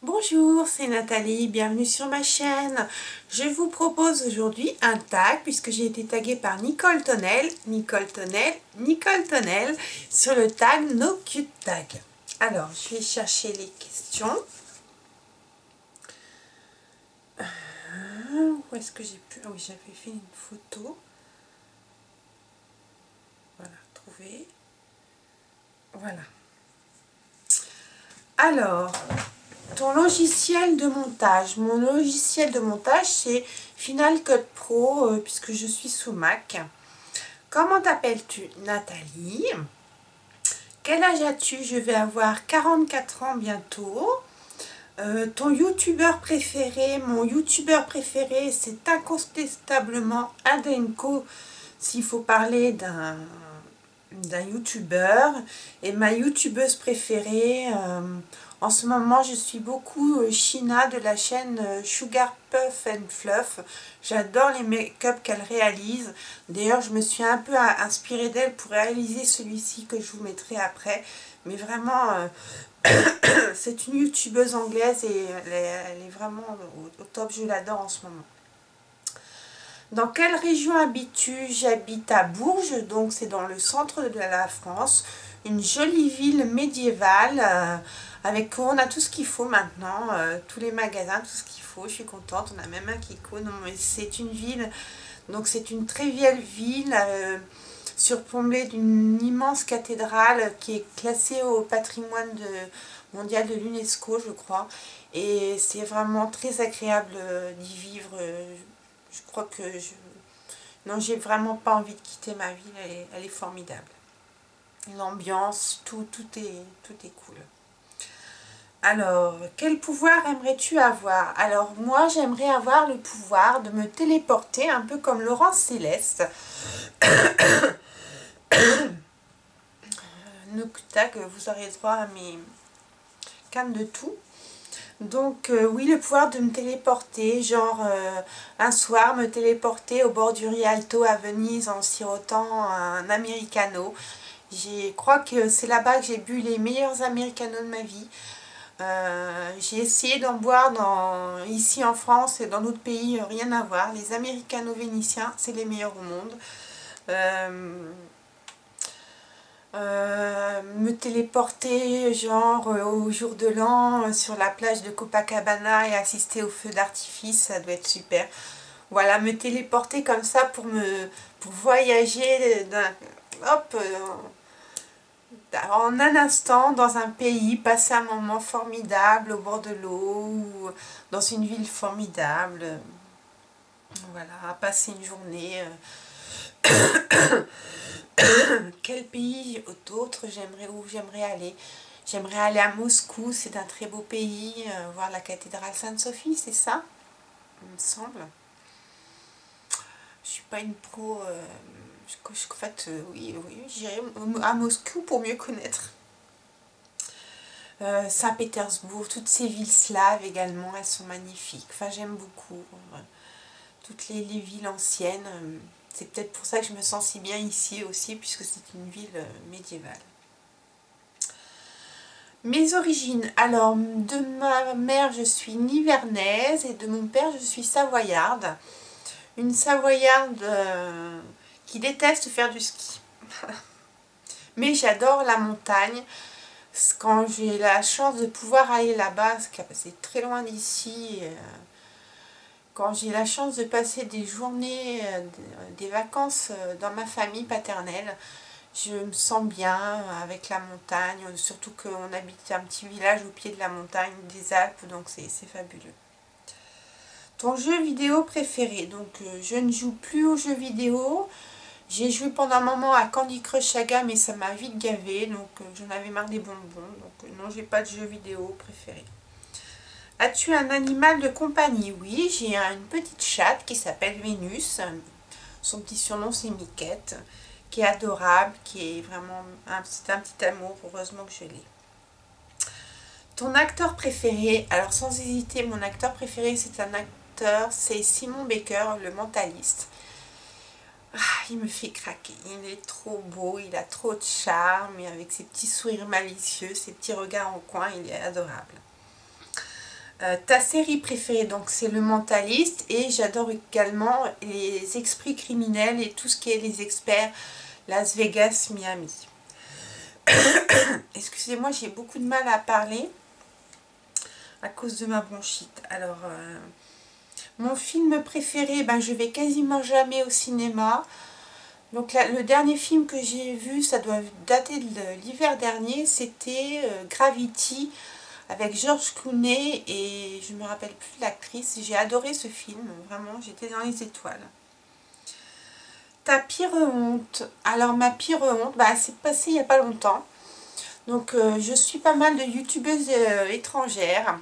Bonjour, c'est Nathalie, bienvenue sur ma chaîne. Je vous propose aujourd'hui un tag puisque j'ai été taguée par Nicole Tonnel, sur le tag No Cute Tag. Alors, je vais chercher les questions. Où est-ce que j'ai pu... Ah oui, j'avais fait une photo. Voilà, trouvé. Voilà. Alors... Ton logiciel de montage. Mon logiciel de montage, c'est Final Cut Pro, puisque je suis sous Mac. Comment t'appelles-tu? Nathalie. Quel âge as-tu? Je vais avoir 44 ans bientôt. Ton youtubeur préféré? Mon youtubeur préféré, c'est incontestablement Adenko, s'il faut parler d'un youtubeur. Et ma youtubeuse préférée, en ce moment je suis beaucoup Sheena de la chaîne Sugar Puff and Fluff. J'adore les make-up qu'elle réalise. D'ailleurs je me suis un peu inspirée d'elle pour réaliser celui-ci que je vous mettrai après. Mais vraiment c'est une youtubeuse anglaise et elle est vraiment au top, je l'adore en ce moment. Dans quelle région habites-tu? J'habite à Bourges, donc c'est dans le centre de la France. Une jolie ville médiévale, avec on a tout ce qu'il faut maintenant, tous les magasins, tout ce qu'il faut. Je suis contente, on a même un Kiko. Non, mais c'est une ville, donc c'est une très vieille ville, surplombée d'une immense cathédrale qui est classée au patrimoine mondial de l'UNESCO, je crois. Et c'est vraiment très agréable d'y vivre. Je crois que non, j'ai vraiment pas envie de quitter ma ville, elle est formidable. L'ambiance, tout est cool. Alors, quel pouvoir aimerais-tu avoir? Alors, moi, j'aimerais avoir le pouvoir de me téléporter, un peu comme Laurence Céleste. Noctac, vous aurez droit à mes cannes de tout. Donc oui, le pouvoir de me téléporter, genre un soir me téléporter au bord du Rialto à Venise en sirotant un americano. Je crois que c'est là-bas que j'ai bu les meilleurs americanos de ma vie. J'ai essayé d'en boire ici en France et dans d'autres pays, rien à voir. Les americanos vénitiens, c'est les meilleurs au monde. Me téléporter genre au jour de l'an sur la plage de Copacabana et assister au feu d'artifice, ça doit être super. Voilà, me téléporter comme ça pour voyager en un instant dans un pays, passer un moment formidable au bord de l'eau ou dans une ville formidable. Voilà, passer une journée. Quel pays d'autre j'aimerais aller? J'aimerais aller à Moscou, c'est un très beau pays, voir la cathédrale Sainte-Sophie, c'est ça? Il me semble. Je suis pas une pro. En fait, oui, j'irai à Moscou pour mieux connaître. Saint-Pétersbourg, toutes ces villes slaves également, elles sont magnifiques. Enfin, j'aime beaucoup. Toutes les villes anciennes. C'est peut-être pour ça que je me sens si bien ici aussi, puisque c'est une ville médiévale. Mes origines. Alors, de ma mère, je suis nivernaise et de mon père, je suis savoyarde. Une savoyarde qui déteste faire du ski. Mais j'adore la montagne. Quand j'ai la chance de pouvoir aller là-bas, c'est très loin d'ici, quand j'ai la chance de passer des journées, des vacances dans ma famille paternelle, je me sens bien avec la montagne, surtout qu'on habite un petit village au pied de la montagne des Alpes, donc c'est fabuleux. Ton jeu vidéo préféré? Donc je ne joue plus aux jeux vidéo. J'ai joué pendant un moment à Candy Crush Saga, mais ça m'a vite gavé, donc j'en avais marre des bonbons. Donc non, j'ai pas de jeu vidéo préféré. As-tu un animal de compagnie? Oui, j'ai une petite chatte qui s'appelle Vénus. Son petit surnom c'est Miquette, qui est adorable, qui est vraiment c'est un petit amour, heureusement que je l'ai. Ton acteur préféré? Alors sans hésiter, mon acteur préféré c'est un acteur, c'est Simon Baker, le mentaliste. Ah, il me fait craquer, il est trop beau, il a trop de charme, et avec ses petits sourires malicieux, ses petits regards en coin, il est adorable. Ta série préférée, donc c'est Le Mentaliste, et j'adore également les esprits criminels et tout ce qui est les experts Las Vegas, Miami. Excusez-moi, j'ai beaucoup de mal à parler à cause de ma bronchite. Alors, mon film préféré, ben, je vais quasiment jamais au cinéma. Donc là, le dernier film que j'ai vu, ça doit dater de l'hiver dernier, c'était Gravity avec George Clooney et je me rappelle plus de l'actrice. J'ai adoré ce film, vraiment, j'étais dans les étoiles. Ta pire honte? Alors ma pire honte, bah, c'est passé il n'y a pas longtemps. Donc je suis pas mal de youtubeuses étrangères.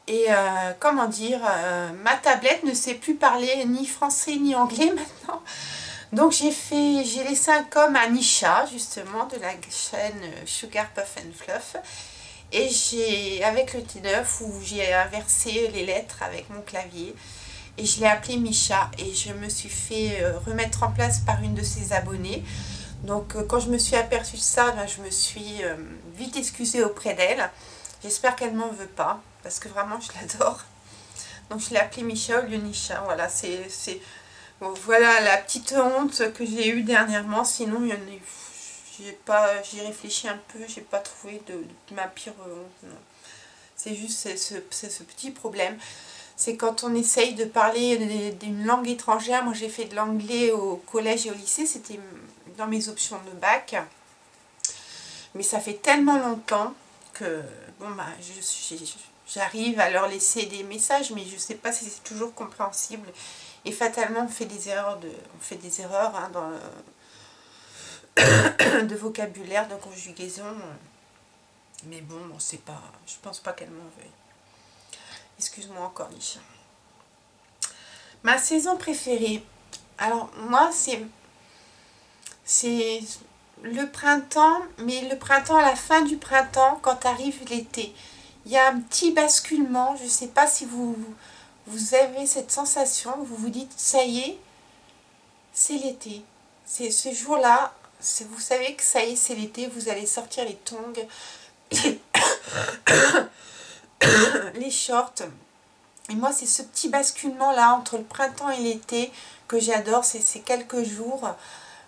Et comment dire, ma tablette ne sait plus parler ni français ni anglais maintenant. Donc j'ai laissé un com à Nisha, justement, de la chaîne Sugar Puff and Fluff. Et j'ai, avec le T9, où j'ai inversé les lettres avec mon clavier. Et je l'ai appelée Misha. Et je me suis fait remettre en place par une de ses abonnées. Donc quand je me suis aperçue de ça, ben, je me suis vite excusée auprès d'elle. J'espère qu'elle m'en veut pas, parce que vraiment je l'adore. Donc je l'ai appelée Misha au lieu de Nisha. Voilà, bon, voilà la petite honte que j'ai eue dernièrement. Sinon, il y en a, j'y réfléchi un peu, j'ai pas trouvé de ma pire honte. C'est juste ce petit problème. C'est quand on essaye de parler d'une langue étrangère. Moi, j'ai fait de l'anglais au collège et au lycée. C'était dans mes options de bac. Mais ça fait tellement longtemps que bon, bah, j'arrive à leur laisser des messages, mais je sais pas si c'est toujours compréhensible. Et fatalement, on fait des erreurs, hein, dans de vocabulaire, de conjugaison. Mais bon, c'est pas, je pense pas qu'elle m'en veuille. Excuse-moi encore, Nisha. Ma saison préférée. Alors, moi, c'est le printemps, mais le printemps, à la fin du printemps, quand arrive l'été. Il y a un petit basculement. Je ne sais pas si vous avez cette sensation. Vous vous dites, ça y est, c'est l'été. C'est ce jour-là, vous savez que ça y est, c'est l'été. Vous allez sortir les tongs, les shorts. Et moi, c'est ce petit basculement-là entre le printemps et l'été que j'adore. C'est ces quelques jours.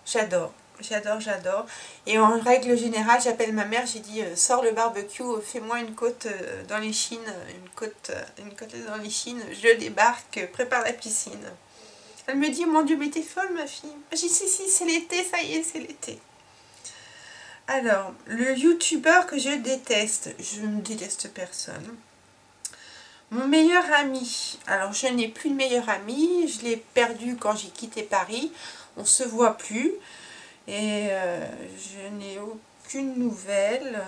J'adore. J'adore. Et en règle générale, j'appelle ma mère, j'ai dit sors le barbecue, fais-moi une côte dans les chines, une côte dans les chines, je débarque, prépare la piscine. Elle me dit, mon Dieu, mais t'es folle ma fille. J'ai dit si, c'est l'été, ça y est, c'est l'été. Alors, le youtubeur que je déteste, je ne déteste personne. Mon meilleur ami, alors je n'ai plus de meilleur ami, je l'ai perdu quand j'ai quitté Paris, on se voit plus. Et je n'ai aucune nouvelle.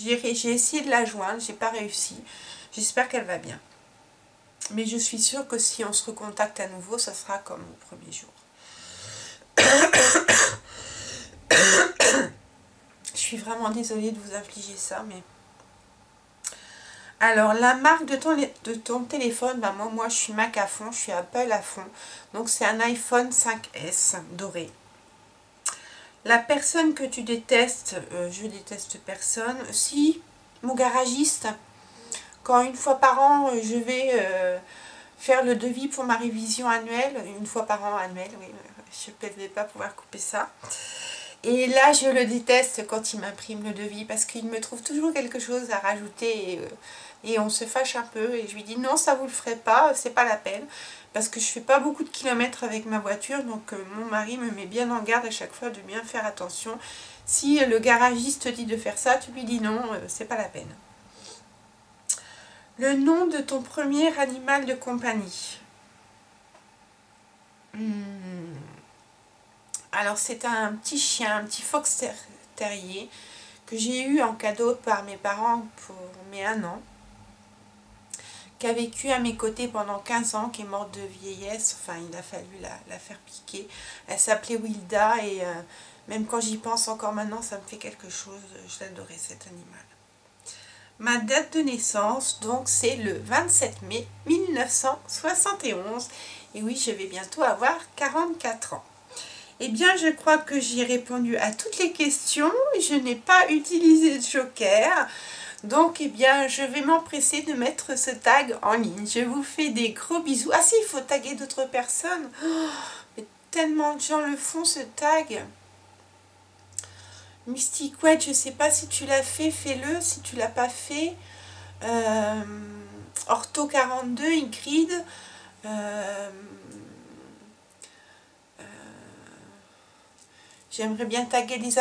J'ai essayé de la joindre, j'ai pas réussi. J'espère qu'elle va bien. Mais je suis sûre que si on se recontacte à nouveau, ça sera comme au premier jour. Je suis vraiment désolée de vous infliger ça, mais... Alors, la marque de ton téléphone, ben moi je suis Mac à fond, je suis Apple à fond. Donc c'est un iPhone 5S doré. La personne que tu détestes, je déteste personne. Si, mon garagiste, quand une fois par an, je vais faire le devis pour ma révision annuelle, une fois par an annuelle, oui, je ne vais pas pouvoir couper ça. Et là, je le déteste quand il m'imprime le devis parce qu'il me trouve toujours quelque chose à rajouter et on se fâche un peu. Et je lui dis non, ça vous le ferez pas, c'est pas la peine. Parce que je fais pas beaucoup de kilomètres avec ma voiture, donc mon mari me met bien en garde à chaque fois de bien faire attention. Si le garagiste te dit de faire ça, tu lui dis non, c'est pas la peine. Le nom de ton premier animal de compagnie. Alors c'est un petit chien, un petit fox terrier que j'ai eu en cadeau par mes parents pour mes 1 an, qui a vécu à mes côtés pendant 15 ans, qui est morte de vieillesse, enfin il a fallu la faire piquer. Elle s'appelait Wilda et même quand j'y pense encore maintenant, ça me fait quelque chose, je l'adorais cet animal. Ma date de naissance, donc c'est le 27 mai 1971 et oui, je vais bientôt avoir 44 ans. Eh bien, je crois que j'ai répondu à toutes les questions. Je n'ai pas utilisé de joker. Donc, eh bien, je vais m'empresser de mettre ce tag en ligne. Je vous fais des gros bisous. Ah si, il faut taguer d'autres personnes. Oh, mais tellement de gens le font, ce tag. Mystic Wedge, je sais pas si tu l'as fait, fais-le. Si tu l'as pas fait, Ortho 42, Ingrid. J'aimerais bien taguer mes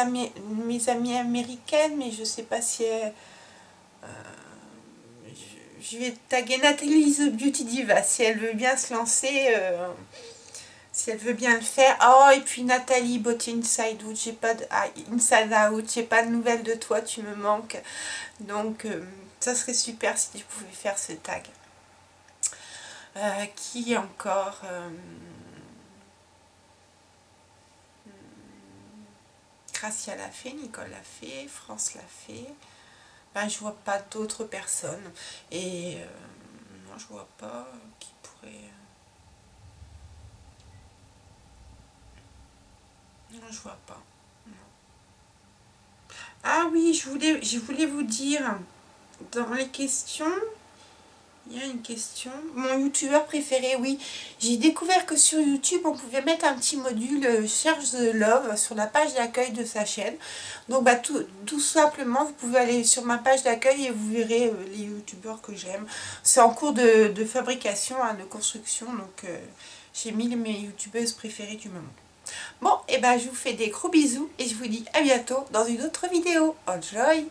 amies américaines, mais je sais pas si je vais taguer Nathalie The Beauty Diva si elle veut bien se lancer, si elle veut bien le faire. Oh, et puis Nathalie Beauty Inside Out, j'ai pas de Inside Out, j'ai pas de nouvelles de toi, tu me manques. Donc ça serait super si tu pouvais faire ce tag. Qui encore Gracia l'a fait, Nicole l'a fait, France l'a fait. Ben, je vois pas d'autres personnes. Et non, je vois pas qui pourrait. Non, je vois pas. Non. Ah oui, je voulais vous dire dans les questions. Il y a une question. Mon youtubeur préféré, oui. J'ai découvert que sur YouTube, on pouvait mettre un petit module Cherche the Love sur la page d'accueil de sa chaîne. Donc, bah, tout simplement, vous pouvez aller sur ma page d'accueil et vous verrez les youtubeurs que j'aime. C'est en cours de fabrication, hein, de construction. Donc, j'ai mis mes youtubeuses préférées du moment. Bon, et ben, je vous fais des gros bisous et je vous dis à bientôt dans une autre vidéo. Enjoy!